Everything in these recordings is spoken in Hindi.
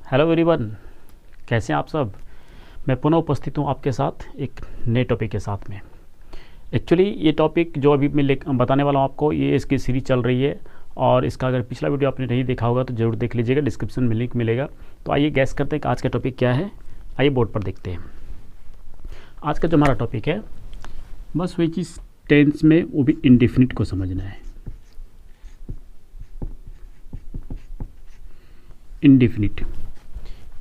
हेलो एवरीवन, कैसे हैं आप सब। मैं पुनः उपस्थित हूं आपके साथ एक नए टॉपिक के साथ में। एक्चुअली ये टॉपिक जो अभी मैं बताने वाला हूं आपको, ये इसकी सीरीज चल रही है और इसका अगर पिछला वीडियो आपने नहीं देखा होगा तो ज़रूर देख लीजिएगा, डिस्क्रिप्शन में लिंक मिलेगा। तो आइए गैस करते हैं कि आज का टॉपिक क्या है। आइए बोर्ड पर देखते हैं। आज का जो हमारा टॉपिक है, बस वही चीज़ टेंस में, वो भी इंडेफिनिट को समझना है।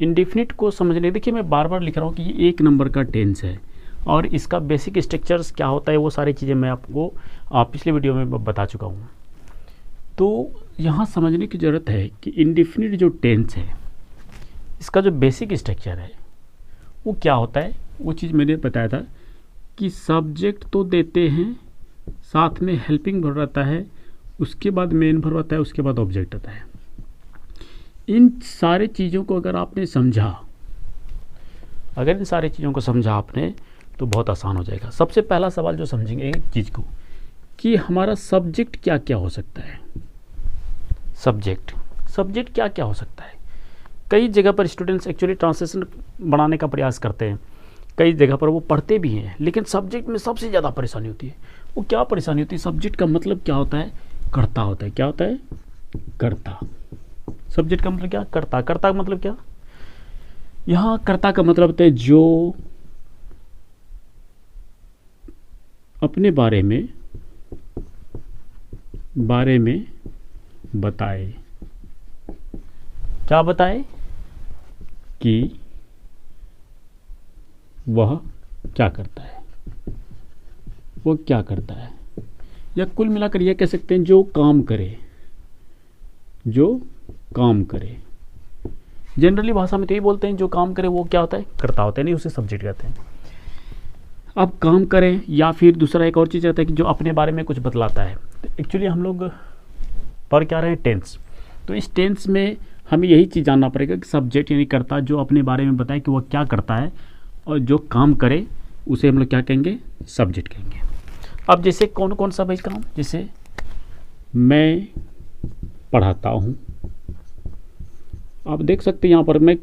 इंडेफिनिट को समझने, देखिए मैं बार बार लिख रहा हूँ कि ये 1 नंबर का टेंस है और इसका बेसिक स्ट्रक्चर्स क्या होता है, वो सारी चीज़ें मैं आपको पिछले वीडियो में बता चुका हूँ। तो यहाँ समझने की ज़रूरत है कि इंडेफिनिट जो टेंस है, इसका जो बेसिक स्ट्रक्चर है वो क्या होता है। वो चीज़ मैंने बताया था कि सब्जेक्ट तो देते हैं, साथ में हेल्पिंग वर्ब रहता है, उसके बाद मेन वर्ब आता है, उसके बाद ऑब्जेक्ट आता है। इन सारे चीज़ों को अगर आपने समझा, अगर इन सारी चीज़ों को समझा आपने, तो बहुत आसान हो जाएगा। सबसे पहला सवाल जो समझेंगे एक चीज़ को, कि हमारा सब्जेक्ट क्या क्या हो सकता है। सब्जेक्ट क्या क्या हो सकता है। कई जगह पर स्टूडेंट्स एक्चुअली ट्रांसलेशन बनाने का प्रयास करते हैं, कई जगह पर वो पढ़ते भी हैं, लेकिन सब्जेक्ट में सबसे ज़्यादा परेशानी होती है। वो क्या परेशानी होती है, सब्जेक्ट का मतलब क्या होता है, कर्ता होता है। क्या होता है, कर्ता। सब्जेक्ट का मतलब क्या, कर्ता। कर्ता का मतलब क्या, यहाँ कर्ता का मतलब होता है जो अपने बारे में बताए। क्या बताए, कि वह क्या करता है, वो क्या करता है, या कुल मिलाकर यह कह सकते हैं जो काम करे, जो काम करे। जनरली भाषा में तो यही बोलते हैं, जो काम करे वो क्या होता है, कर्ता होता है, नहीं उसे सब्जेक्ट कहते हैं। अब काम करें, या फिर दूसरा एक और चीज़ आता है कि जो अपने बारे में कुछ बतलाता है। तो एक्चुअली हम लोग पढ़ क्या रहे हैं, टेंस। तो इस टेंस में हमें यही चीज़ जानना पड़ेगा कि सब्जेक्ट यानी कर्ता जो अपने बारे में बताए कि वह क्या करता है, और जो काम करे उसे हम लोग क्या कहेंगे, सब्जेक्ट कहेंगे। अब जैसे कौन कौन सा भाई काम, जैसे मैं पढ़ाता हूँ। आप देख सकते हैं यहाँ पर मैं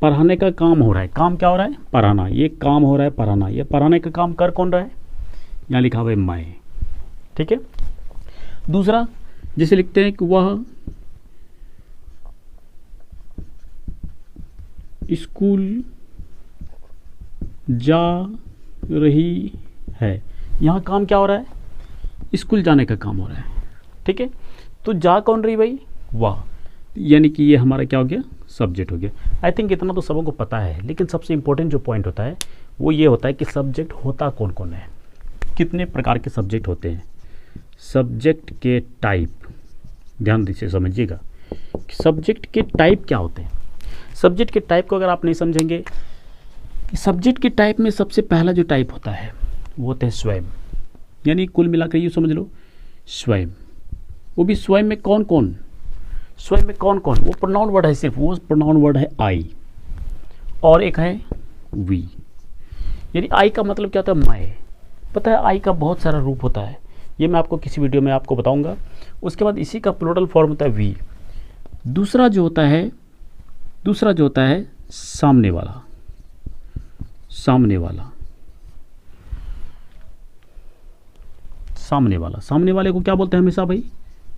पढ़ाने का काम हो रहा है। काम क्या हो रहा है, पढ़ाना। ये काम हो रहा है पढ़ाना। ये पढ़ाने का काम कर कौन रहा है, यहाँ लिखा हुआ है मैं। ठीक है। दूसरा जैसे लिखते हैं कि वह स्कूल जा रही है। यहाँ काम क्या हो रहा है, स्कूल जाने का काम हो रहा है। ठीक है। तो जा कौन रही भाई, वह, यानी कि ये हमारा क्या हो गया, सब्जेक्ट हो गया। आई थिंक इतना तो सबों को पता है, लेकिन सबसे इंपॉर्टेंट जो पॉइंट होता है वो ये होता है कि सब्जेक्ट होता कौन कौन है, कितने प्रकार के सब्जेक्ट होते हैं। सब्जेक्ट के टाइप, ध्यान दीजिए, समझिएगा कि सब्जेक्ट के टाइप क्या होते हैं। सब्जेक्ट के टाइप को अगर आप नहीं समझेंगे, सब्जेक्ट के टाइप में सबसे पहला जो टाइप होता है वो होता है स्वयं। यानी कुल मिलाकर ये समझ लो, स्वयं। वो भी स्वयं में कौन कौन, स्वयं में कौन कौन, वो प्रोनाउन वर्ड है, सिर्फ वो प्रोनाउन वर्ड है आई, और एक है वी। यानी आई का मतलब क्या होता है, मैं। पता है आई का बहुत सारा रूप होता है, ये मैं आपको किसी वीडियो में आपको बताऊंगा। उसके बाद इसी का प्लूरल फॉर्म होता है वी। दूसरा जो होता है सामने वाला। सामने वाले को क्या बोलते हैं हमेशा भाई,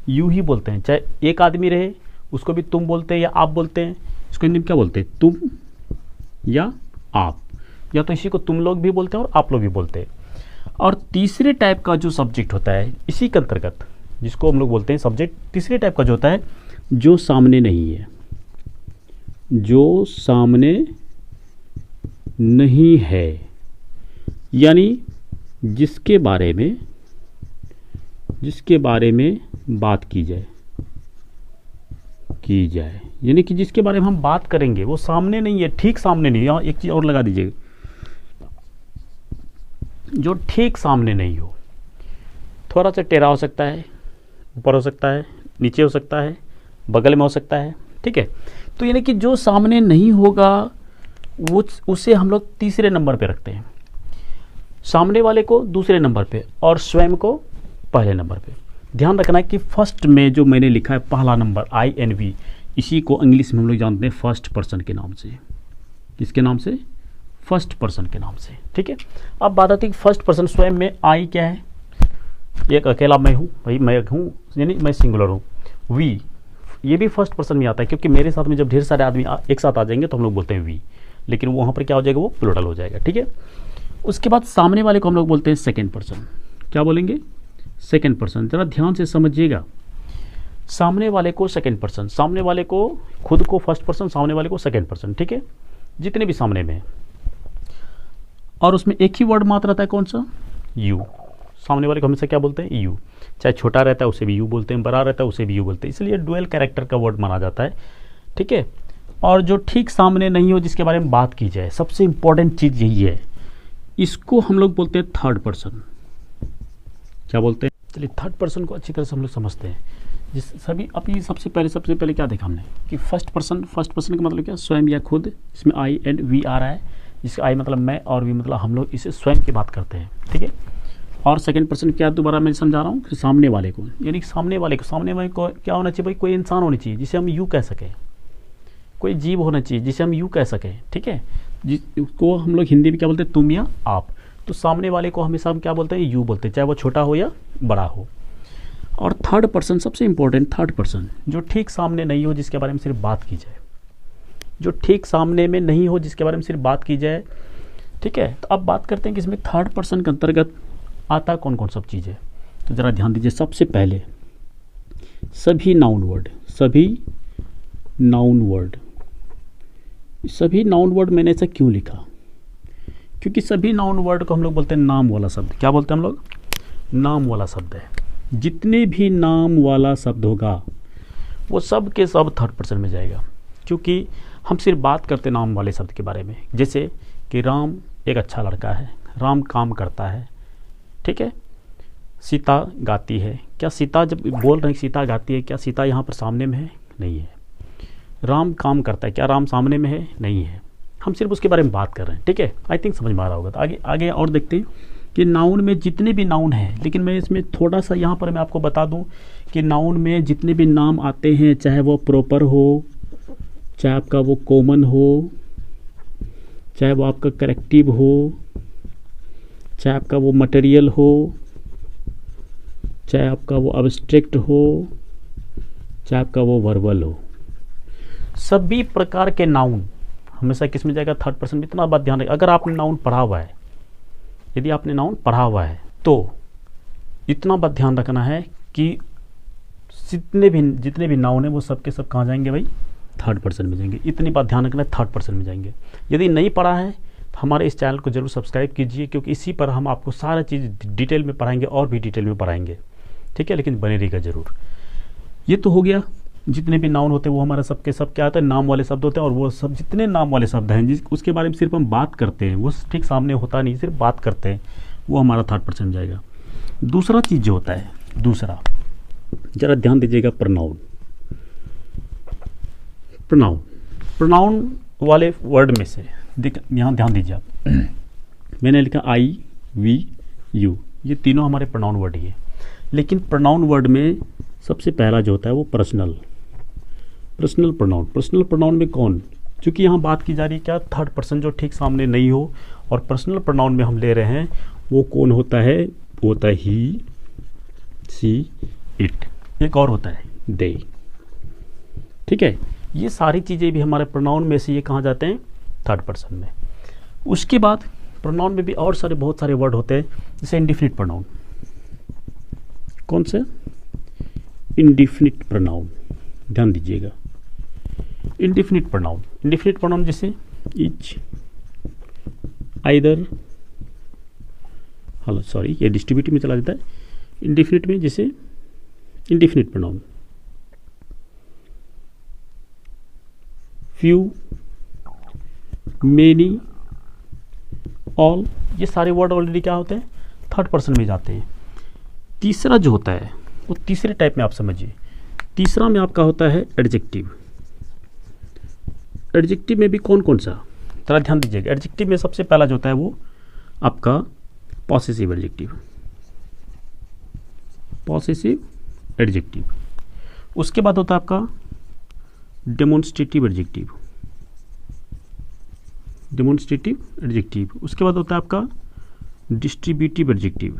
यू ही बोलते हैं। चाहे एक आदमी रहे उसको भी तुम बोलते हैं या आप बोलते हैं। इसको हिंदी में क्या बोलते हैं, तुम या आप, या तो इसी को तुम लोग भी बोलते हैं और आप लोग भी बोलते हैं। और तीसरे टाइप का जो सब्जेक्ट होता है इसी के अंतर्गत, जिसको हम लोग बोलते हैं सब्जेक्ट, तीसरे टाइप का जो होता है जो सामने नहीं है, जो सामने नहीं है, यानी जिसके बारे में बात की जाए, यानी कि जिसके बारे में हम बात करेंगे वो सामने नहीं है, ठीक सामने नहीं है। यहाँ एक चीज़ और लगा दीजिएगा, जो ठीक सामने नहीं हो, थोड़ा सा टेढ़ा हो सकता है, ऊपर हो सकता है, नीचे हो सकता है, बगल में हो सकता है। ठीक है। तो यानी कि जो सामने नहीं होगा वो, उसे हम लोग तीसरे नंबर पे रखते हैं, सामने वाले को दूसरे नंबर पे और स्वयं को पहले नंबर पे। ध्यान रखना है कि फर्स्ट में जो मैंने लिखा है पहला नंबर INV, इसी को इंग्लिश में हम लोग जानते हैं फर्स्ट पर्सन के नाम से। किसके नाम से? फर्स्ट पर्सन के नाम से। ठीक है, अब बात आती है फर्स्ट पर्सन स्वयं में आई क्या है? एक अकेला मैं हूँ भाई, मैं हूँ यानी मैं सिंगुलर हूँ। वी, ये भी फर्स्ट पर्सन में आता है, क्योंकि मेरे साथ में जब ढेर सारे आदमी एक साथ आ जाएंगे तो हम लोग बोलते हैं वी, लेकिन वहाँ पर क्या हो जाएगा? वो प्लूरल हो जाएगा। ठीक है, उसके बाद सामने वाले को हम लोग बोलते हैं सेकेंड पर्सन। क्या बोलेंगे? Second person. ज़रा ध्यान से समझिएगा, सामने वाले को सेकेंड पर्सन, सामने वाले को, खुद को फर्स्ट पर्सन, सामने वाले को सेकेंड पर्सन। ठीक है, जितने भी सामने में, और उसमें एक ही वर्ड मात्र रहता है, कौन सा? यू। सामने वाले को हमेशा क्या बोलते हैं? यू। चाहे छोटा रहता है उसे भी यू बोलते हैं, बड़ा रहता है उसे भी यू बोलते हैं, इसलिए डुअल कैरेक्टर का वर्ड माना जाता है। ठीक है, और जो ठीक सामने नहीं हो, जिसके बारे में बात की जाए, सबसे इंपॉर्टेंट चीज़ यही है, इसको हम लोग बोलते हैं थर्ड पर्सन। क्या बोलते हैं? चलिए थर्ड पर्सन को अच्छी तरह से हम लोग समझते हैं। जिस सभी अभी सबसे पहले क्या देखा हमने कि फर्स्ट पर्सन का मतलब क्या? स्वयं या खुद। इसमें आई एंड वी आ रहा है, जिसका आई मतलब मैं और वी मतलब हम लोग इसे स्वयं की बात करते हैं। ठीक है, और सेकंड पर्सन क्या? दोबारा मैं समझा रहा हूँ कि सामने वाले को, यानी सामने वाले को क्या होना चाहिए भाई? कोई इंसान होनी चाहिए जिसे हम यू कह सकें, कोई जीव होना चाहिए जिसे हम यू कह सकें। ठीक है, जिसको हम लोग हिंदी में क्या बोलते हैं? तुम या आप। तो सामने वाले को हमेशा हम क्या बोलते हैं? यू बोलते हैं, चाहे वो छोटा हो या बड़ा हो। और थर्ड पर्सन सबसे इंपॉर्टेंट, थर्ड पर्सन जो ठीक सामने नहीं हो, जिसके बारे में सिर्फ बात की जाए, जो ठीक सामने में नहीं हो, जिसके बारे में सिर्फ बात की जाए। ठीक है, तो अब बात करते हैं कि इसमें थर्ड पर्सन के अंतर्गत आता कौन कौन सब चीज़ें। तो ज़रा ध्यान दीजिए, सबसे पहले सभी नाउन वर्ड, सभी नाउन वर्ड। सभी नाउन वर्ड मैंने ऐसा क्यों लिखा? क्योंकि सभी नाउन वर्ड को हम लोग बोलते हैं नाम वाला शब्द। क्या बोलते हैं हम लोग? नाम वाला शब्द है। जितने भी नाम वाला शब्द होगा वो सब के सब थर्ड पर्सन में जाएगा, क्योंकि हम सिर्फ बात करते नाम वाले शब्द के बारे में। जैसे कि राम एक अच्छा लड़का है, राम काम करता है। ठीक है, सीता गाती है। क्या सीता, जब बोल रहे हैं सीता गाती है, क्या सीता यहाँ पर सामने में है? नहीं है। राम काम करता है, क्या राम सामने में है? नहीं है। हम सिर्फ उसके बारे में बात कर रहे हैं। ठीक है, आई थिंक समझ में आ रहा होगा। तो आगे और देखते हैं कि नाउन में जितने भी नाउन हैं, लेकिन मैं इसमें थोड़ा सा यहाँ पर मैं आपको बता दूँ कि नाउन में जितने भी नाम आते हैं, चाहे वो प्रॉपर हो, चाहे आपका वो कॉमन हो, चाहे वो आपका करेक्टिव हो, चाहे आपका वो मटेरियल हो, चाहे आपका वो अब्स्ट्रैक्ट हो, चाहे आपका वो वर्बल हो, सभी प्रकार के नाउन हमेशा किस में जाएगा? थर्ड पर्सन में। इतना बात ध्यान रखिए, अगर आपने नाउन पढ़ा हुआ है, यदि आपने नाउन पढ़ा हुआ है तो इतना बात ध्यान रखना है कि जितने भी नाउन है वो सब के सब कहाँ जाएंगे भाई? थर्ड पर्सन में जाएंगे। इतनी बात ध्यान रखना है, थर्ड पर्सन में जाएंगे। यदि नहीं पढ़ा है तो हमारे इस चैनल को जरूर सब्सक्राइब कीजिए, क्योंकि इसी पर हम आपको सारा चीज़ डिटेल में पढ़ाएंगे और भी डिटेल में पढ़ाएंगे। ठीक है, लेकिन बने रहिएगा जरूर। ये तो हो गया, जितने भी नाउन होते हैं वो हमारा सबके सब क्या आता है? नाम वाले शब्द होते हैं। और वो सब जितने नाम वाले शब्द हैं उसके बारे में सिर्फ हम बात करते हैं, वो ठीक सामने होता नहीं, सिर्फ बात करते हैं, वो हमारा थर्ड पर्सन जाएगा। दूसरा चीज़ जो होता है, दूसरा जरा ध्यान दीजिएगा, प्रोनाउन। प्रोनाउन वाले वर्ड में से यहाँ ध्यान दीजिए आप, मैंने लिखा आई, वी, यू, ये तीनों हमारे प्रोनाउन वर्ड ही है। लेकिन प्रोनाउन वर्ड में सबसे पहला जो होता है वो पर्सनल प्रोनाउन। पर्सनल प्रोनाउन में कौन? क्योंकि यहाँ बात की जा रही है क्या? थर्ड पर्सन जो ठीक सामने नहीं हो, और पर्सनल प्रोनाउन में हम ले रहे हैं वो कौन होता है? वो होता है ही, सी, इट। एक और होता है दे। ठीक है, ये सारी चीज़ें भी हमारे प्रोनाउन में से ये कहाँ जाते हैं? थर्ड पर्सन में। उसके बाद प्रोनाउन में भी और बहुत सारे वर्ड होते हैं, जैसे इंडिफिनिट प्रोनाउन। कौन से? Indefinite pronoun. ध्यान दीजिएगा, इंडिफिनिट प्रोनाउन जैसे इच, आइदर, ये डिस्ट्रीब्यूटिव में चला जाता है। इंडिफिनिट में जैसे indefinite pronoun, few, many, all, ये सारे वर्ड ऑलरेडी क्या होते हैं? थर्ड पर्सन में जाते हैं। तीसरा जो होता है वो तीसरे टाइप में आप समझिए। तीसरा में आपका होता है एडजेक्टिव। एडजेक्टिव में भी कौन कौन सा? थोड़ा ध्यान दीजिएगा। एडजेक्टिव में सबसे पहला जो होता है वो आपका पॉसेसिव एडजेक्टिव। उसके बाद होता है आपका डेमोन्स्ट्रेटिव एडजेक्टिव, डेमोन्स्ट्रेटिव एडजेक्टिव। उसके बाद होता है आपका डिस्ट्रीब्यूटिव एडजेक्टिव,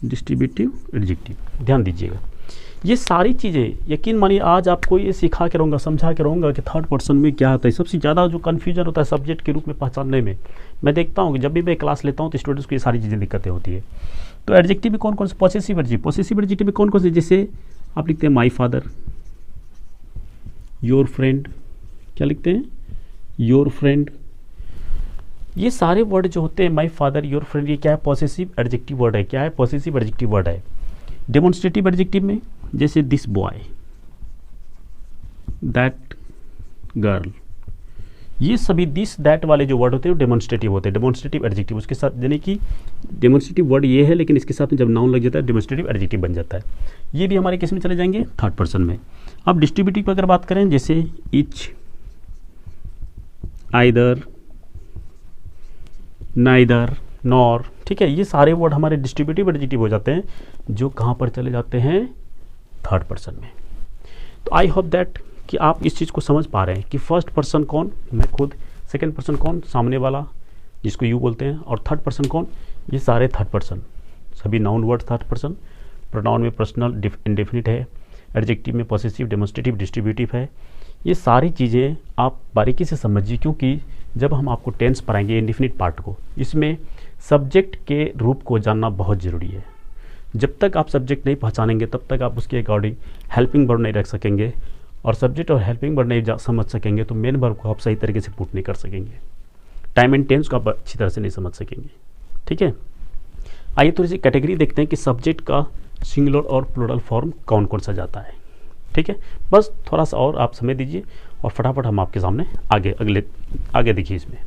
डिस्ट्रीब्यूटिव एडजेक्टिव। ध्यान दीजिएगा, ये सारी चीज़ें यकीन मानिए आज आपको ये सिखा के रहूँगा, समझा के रहूँगा कि थर्ड पर्सन में क्या होता है। सबसे ज़्यादा जो कन्फ्यूजन होता है सब्जेक्ट के रूप में पहचानने में, मैं देखता हूँ कि जब भी मैं क्लास लेता हूँ तो स्टूडेंट्स को ये सारी चीज़ें दिक्कतें होती है। तो एडजेक्टिव में कौन कौन से, पॉसेसिव एडजेक्टिव, पॉसेसिव एडजेक्टिव में कौन कौन से, जैसे आप लिखते हैं माई फादर, योर फ्रेंड, क्या लिखते हैं, योर फ्रेंड। ये सारे वर्ड जो होते हैं माई फादर, योर फ्रेंड, ये क्या है, पॉसेसिव एडजेक्टिव वर्ड है। क्या है, पॉसेसिव एडजेक्टिव वर्ड है। डेमोन्स्ट्रेटिव एडजेक्टिव में जैसे दिस बॉय, दैट गर्ल, ये सभी दिस दैट वाले जो वर्ड होते हैं वो डेमोन्स्ट्रेटिव होते हैं, डेमोन्स्ट्रेटिव एडजेक्टिव। उसके साथ यानी कि डेमोन्स्ट्रेटिव वर्ड ये है, लेकिन इसके साथ में जब नाउन लग जाता है डेमोन्स्ट्रेटिव एडजेक्टिव बन जाता है। ये भी हमारे किस में चले जाएंगे, थर्ड पर्सन में। अब डिस्ट्रीब्यूटिव पर अगर बात करें, जैसे इच, आइदर, नाइदर, नॉर, ठीक है, ये सारे वर्ड हमारे डिस्ट्रीब्यूटिव एडजेक्टिव हो जाते हैं, जो कहाँ पर चले जाते हैं, थर्ड पर्सन में। तो आई होप दैट कि आप इस चीज़ को समझ पा रहे हैं कि फर्स्ट पर्सन कौन, मैं खुद, सेकंड पर्सन कौन, सामने वाला जिसको यू बोलते हैं, और थर्ड पर्सन कौन, ये सारे थर्ड पर्सन, सभी noun word third person. Pronoun में पर्सनल इंडेफिनिट है, एडजेक्टिव में पॉसेसिव, डेमोन्स्ट्रेटिव, डिस्ट्रीब्यूटिव है। ये सारी चीज़ें आप बारीकी से समझिए, क्योंकि जब हम आपको टेंस पढ़ाएंगे इंडेफिनिट पार्ट को, इसमें सब्जेक्ट के रूप को जानना बहुत ज़रूरी है। जब तक आप सब्जेक्ट नहीं पहचानेंगे तब तक आप उसके अकॉर्डिंग हेल्पिंग वर्ब नहीं रख सकेंगे, और सब्जेक्ट और हेल्पिंग वर्ब नहीं समझ सकेंगे तो मेन वर्ब को आप सही तरीके से पुट नहीं कर सकेंगे, टाइम एंड टेंस को आप अच्छी तरह से नहीं समझ सकेंगे। ठीक है, आइए थोड़ी सी कैटेगरी देखते हैं कि सब्जेक्ट का सिंगुलर और प्लूरल फॉर्म कौन कौन सा जाता है। ठीक है, बस थोड़ा सा और आप समय दीजिए और फटाफट हम आपके सामने आगे देखिए इसमें।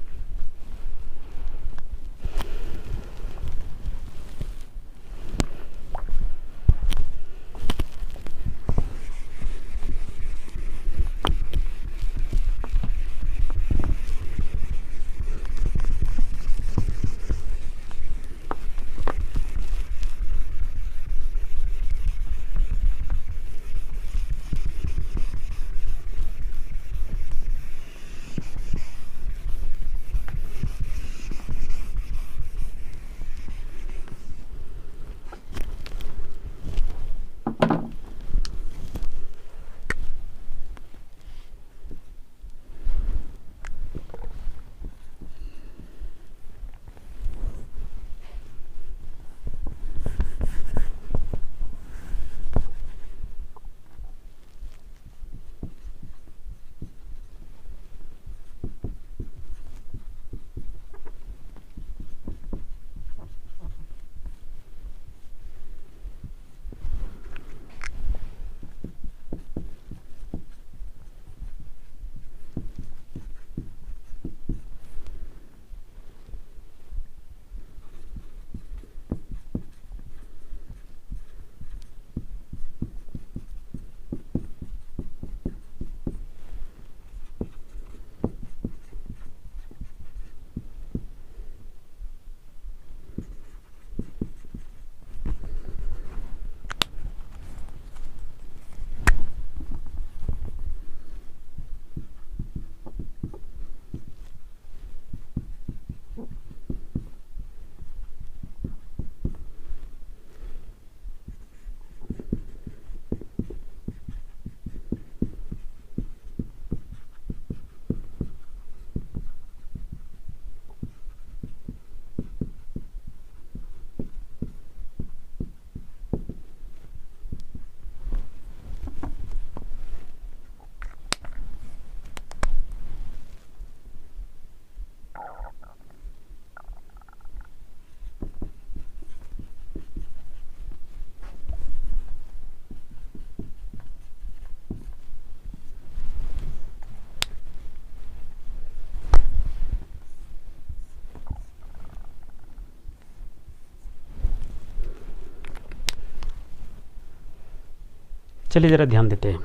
चलिए ज़रा ध्यान देते हैं।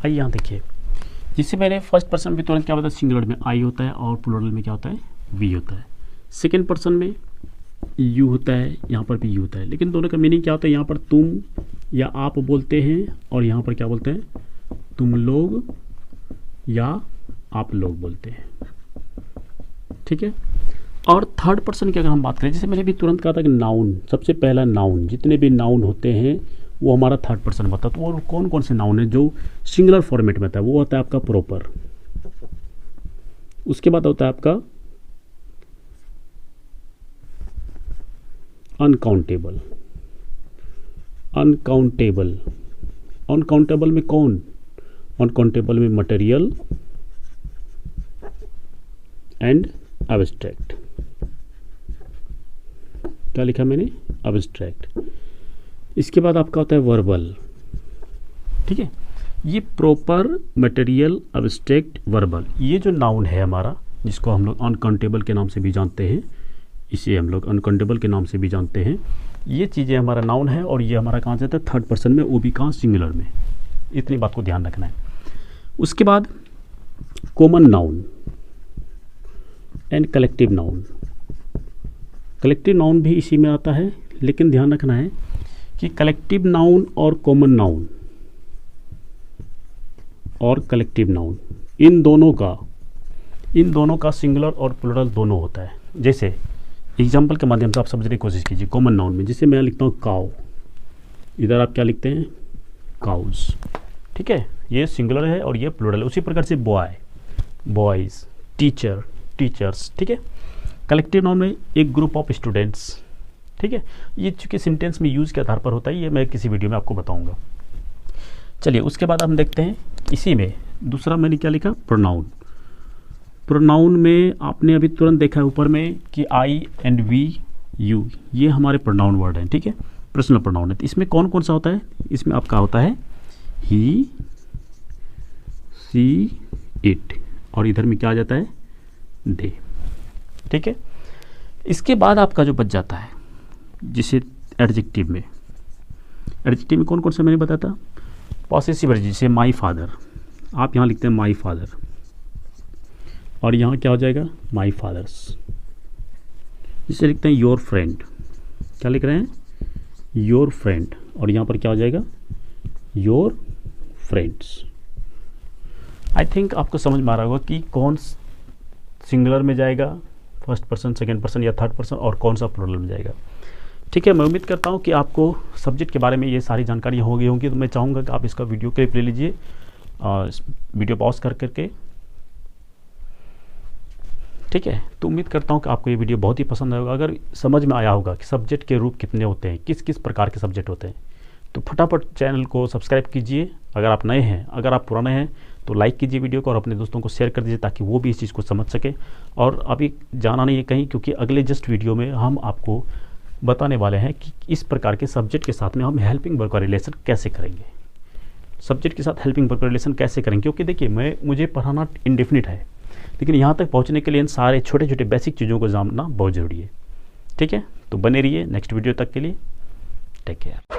आइए यहाँ देखिए, जिससे पहले फर्स्ट पर्सन में तुरंत क्या होता है, सिंगुलर में आई होता है और प्लूरल में क्या होता है, वी होता है। सेकेंड पर्सन में यू होता है, यहाँ पर भी यू होता है, लेकिन दोनों का मीनिंग क्या होता है, यहाँ पर तुम या आप बोलते हैं और यहाँ पर क्या बोलते हैं, तुम लोग या आप लोग बोलते हैं, ठीक है। और थर्ड पर्सन की अगर हम बात करें, जैसे मैंने भी तुरंत कहा था कि नाउन, सबसे पहला नाउन, जितने भी नाउन होते हैं वो हमारा थर्ड पर्सन होता है। तो वो कौन कौन से नाउन है जो सिंगुलर फॉर्मेट में आता है? वो होता है आपका प्रॉपर, उसके बाद होता है आपका अनकाउंटेबल। अनकाउंटेबल, अनकाउंटेबल में कौन? अनकाउंटेबल में मटेरियल एंड एब्स्ट्रैक्ट। क्या लिखा मैंने? एब्स्ट्रैक्ट। इसके बाद आपका होता है वर्बल, ठीक है। ये प्रॉपर, मटेरियल, एब्स्ट्रैक्ट, वर्बल, ये जो नाउन है हमारा, जिसको हम लोग अनकाउंटेबल के नाम से भी जानते हैं, इसे हम लोग अनकाउंटेबल के नाम से भी जानते हैं। ये चीज़ें हमारा नाउन है और ये हमारा कहाँ जाता है? थर्ड पर्सन में, वो भी कहाँ? सिंगुलर में। इतनी बात को ध्यान रखना है। उसके बाद common noun and collective noun. Collective noun भी इसी में आता है, लेकिन ध्यान रखना है कि कलेक्टिव नाउन और कॉमन नाउन और कलेक्टिव नाउन, इन दोनों का सिंगुलर और प्लूरल दोनों होता है। जैसे एग्जाम्पल के माध्यम से आप समझने की कोशिश कीजिए। कॉमन नाउन में जैसे मैं लिखता हूँ काउ, इधर आप क्या लिखते हैं? काउज, ठीक है। ये सिंगुलर है और ये प्लूरल है। उसी प्रकार से बॉय, बॉयज़, टीचर, टीचर्स, ठीक है। कलेक्टिव नाउन में एक ग्रुप ऑफ स्टूडेंट्स, ठीक है। ये चूँकि सेंटेंस में यूज़ के आधार पर होता है, ये मैं किसी वीडियो में आपको बताऊंगा। चलिए उसके बाद हम देखते हैं इसी में दूसरा मैंने क्या लिखा? प्रोनाउन। प्रोनाउन में आपने अभी तुरंत देखा है ऊपर में कि आई एंड वी, यू, ये हमारे प्रोनाउन वर्ड हैं, ठीक है। पर्सनल प्रोनाउन है। तो इसमें कौन कौन सा होता है? इसमें आपका होता है ही, सी, इट, और इधर में क्या आ जाता है? दे, ठीक है। इसके बाद आपका जो बच जाता है, जिसे एडजेक्टिव में, एडजेक्टिव में कौन कौन सा मैंने बताया था? पॉसेसिव एडजेक्टिव, जैसे माई फादर, आप यहाँ लिखते हैं माई फादर, और यहाँ क्या हो जाएगा? My father's. जिसे लिखते हैं योर फ्रेंड, क्या लिख रहे हैं? योर फ्रेंड, और यहाँ पर क्या हो जाएगा? Your friends. आई थिंक आपको समझ में आ रहा होगा कि कौन सिंगुलर में जाएगा, फर्स्ट पर्सन, सेकंड पर्सन या थर्ड पर्सन, और कौन सा प्लूरल में जाएगा, ठीक है। मैं उम्मीद करता हूँ कि आपको सब्जेक्ट के बारे में ये सारी जानकारी हो गई होंगी। तो मैं चाहूँगा कि आप इसका वीडियो क्लिप ले लीजिए, वीडियो पॉज कर करके, ठीक है। तो उम्मीद करता हूँ कि आपको ये वीडियो बहुत ही पसंद आएगा। अगर समझ में आया होगा कि सब्जेक्ट के रूप कितने होते हैं, किस किस प्रकार के सब्जेक्ट होते हैं, तो फटाफट चैनल को सब्सक्राइब कीजिए अगर आप नए हैं। अगर आप पुराने हैं तो लाइक कीजिए वीडियो को और अपने दोस्तों को शेयर कर दीजिए, ताकि वो भी इस चीज़ को समझ सके। और अभी जाना नहीं है कहीं, क्योंकि अगले जस्ट वीडियो में हम आपको बताने वाले हैं कि इस प्रकार के सब्जेक्ट के साथ में हम हेल्पिंग वर्ब का रिलेशन कैसे करेंगे, सब्जेक्ट के साथ हेल्पिंग वर्ब का रिलेशन कैसे करेंगे। क्योंकि देखिए, मुझे पढ़ाना इंडेफिनिट है, लेकिन यहाँ तक पहुँचने के लिए इन सारे छोटे छोटे बेसिक चीज़ों को जानना बहुत ज़रूरी है, ठीक है। तो बने रहिए नेक्स्ट वीडियो तक के लिए। Take care.